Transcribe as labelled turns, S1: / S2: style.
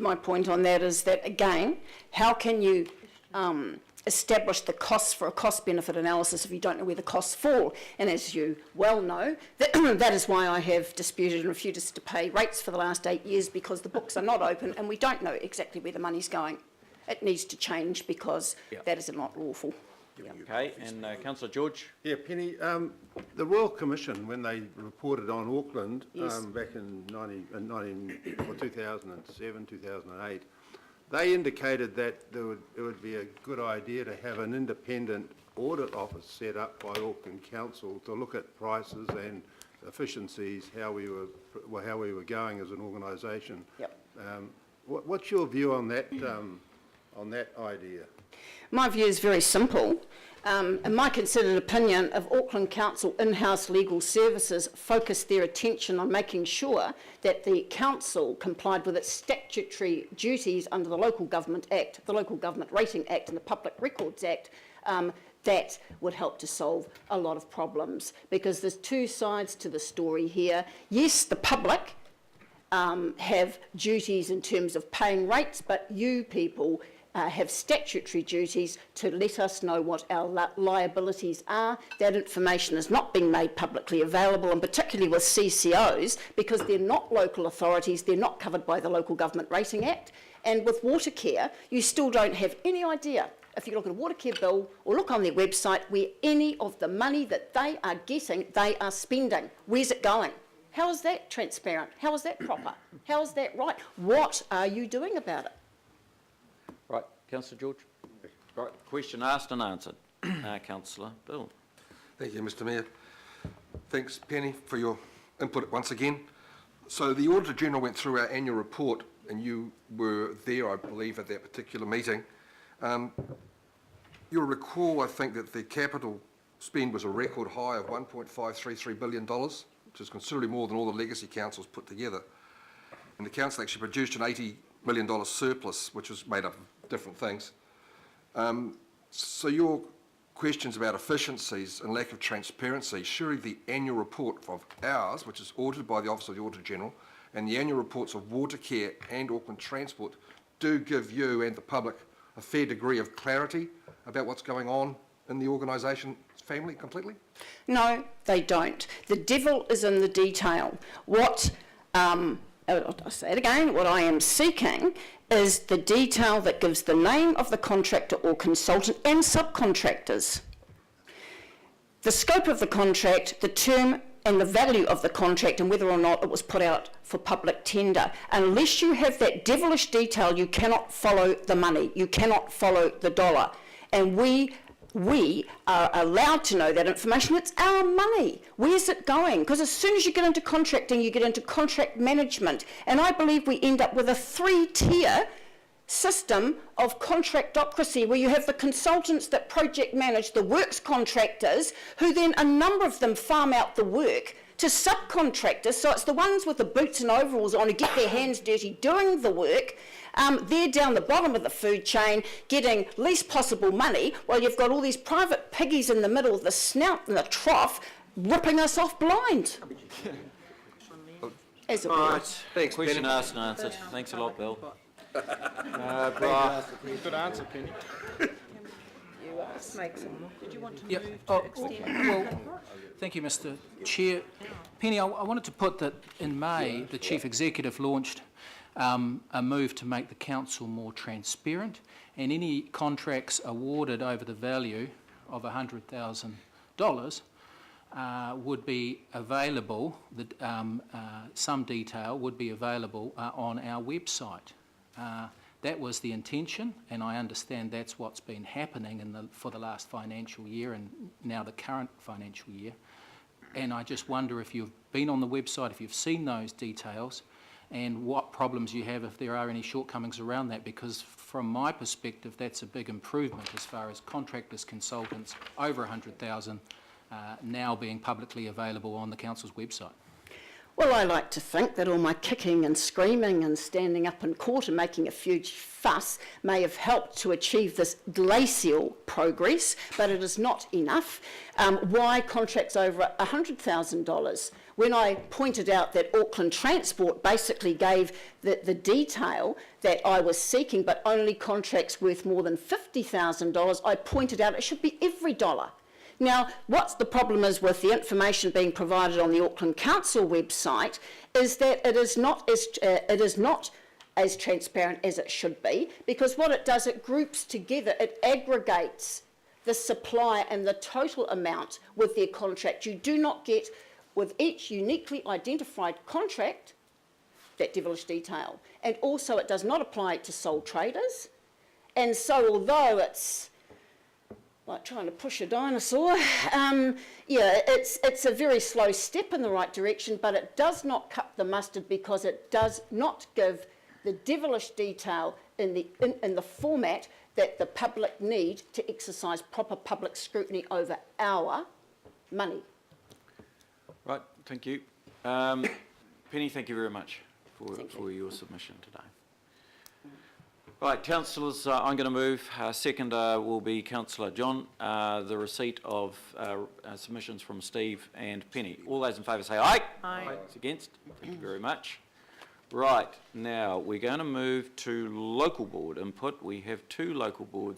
S1: my point on that is that, again, how can you establish the costs for a cost-benefit analysis if you don't know where the costs fall? And as you well know, that is why I have disputed and refused to pay rates for the last 8 years, because the books are not open and we don't know exactly where the money's going. It needs to change because that is not lawful.
S2: Okay, and Councillor George.
S3: Yeah, Penny, the Royal Commission, when they reported on Auckland back in 2007, 2008, they indicated that it would be a good idea to have an independent audit office set up by Auckland Council to look at prices and efficiencies, how we were going as an organisation.
S1: Yep.
S3: What's your view on that idea?
S1: My view is very simple. In my considered opinion, if Auckland Council in-house legal services focused their attention on making sure that the council complied with its statutory duties under the Local Government Act, the Local Government Rating Act and the Public Records Act, that would help to solve a lot of problems, because there's two sides to the story here. Yes, the public have duties in terms of paying rates, but you people have statutory duties to let us know what our liabilities are. That information is not being made publicly available, and particularly with CCOs, because they're not local authorities, they're not covered by the Local Government Rating Act. And with water care, you still don't have any idea, if you look at a water care bill or look on their website, where any of the money that they are getting, they are spending. Where's it going? How is that transparent? How is that proper? How is that right? What are you doing about it?
S2: Right, Councillor George. Right, question asked and answered. Councillor Bill.
S4: Thank you, Mr Mayor. Thanks, Penny, for your input once again. So the Auditor General went through our annual report, and you were there, I believe, at that particular meeting. You'll recall, I think, that the capital spend was a record high of $1.533 billion, which is considerably more than all the legacy councils put together. And the council actually produced an $80 million surplus, which was made up of different things. So your questions about efficiencies and lack of transparency, surely the annual report of ours, which is audited by the Office of the Auditor General, and the annual reports of Water Care and Auckland Transport do give you and the public a fair degree of clarity about what's going on in the organisation family completely?
S1: No, they don't. The devil is in the detail. What I'll say it again, what I am seeking is the detail that gives the name of the contractor or consultant and subcontractors, the scope of the contract, the term and the value of the contract, and whether or not it was put out for public tender. Unless you have that devilish detail, you cannot follow the money, you cannot follow the dollar. And we are allowed to know that information. It's our money. Where's it going? Because as soon as you get into contracting, you get into contract management. And I believe we end up with a three-tier system of contractocracy, where you have the consultants that project manage the works contractors, who then a number of them farm out the work to subcontractors. So it's the ones with the boots and overalls on who get their hands dirty doing the work. They're down the bottom of the food chain getting least possible money, while you've got all these private piggies in the middle of the snout and the trough ripping us off blind. As it were.
S4: Thanks,
S2: Question
S4: Penny.
S2: asked and answered. Thanks a lot, Bill.
S3: Good answer, Penny.
S5: Did you want to move to extend?
S6: Well, thank you, Mr Chair. Penny, I wanted to put that in May, the Chief Executive launched a move to make the council more transparent, and any contracts awarded over the value of $100,000 would be available, some detail would be available on our website. That was the intention, and I understand that's what's been happening for the last financial year and now the current financial year. And I just wonder if you've been on the website, if you've seen those details, and what problems you have, if there are any shortcomings around that, because from my perspective that's a big improvement as far as contractors, consultants over 100,000 now being publicly available on the council's website.
S1: Well, I like to think that all my kicking and screaming and standing up in court and making a huge fuss may have helped to achieve this glacial progress, but it is not enough. Why contracts over $100,000? when I pointed out that Auckland Transport basically gave the detail that I was seeking, but only contracts worth more than $50,000, I pointed out it should be every dollar. Now, what's the problem is with the information being provided on the Auckland Council website is that it is not as transparent as it should be, because what it does, it groups together, it aggregates the supply and the total amount with their contract. You do not get, with each uniquely identified contract, that devilish detail. And also it does not apply to sole traders. And so although it's like trying to push a dinosaur, it's a very slow step in the right direction, but it does not cut the mustard because it does not give the devilish detail in the format that the public need to exercise proper public scrutiny over our money.
S2: Right, thank you. Penny, thank you very much for your submission today. Right, councillors, I'm going to move. Second will be Councillor John. The receipt of submissions from Steve and Penny. All those in favour say aye.
S5: Aye.
S2: Those against? Thank you very much. Right, now we're going to move to local board input. We have 2 local boards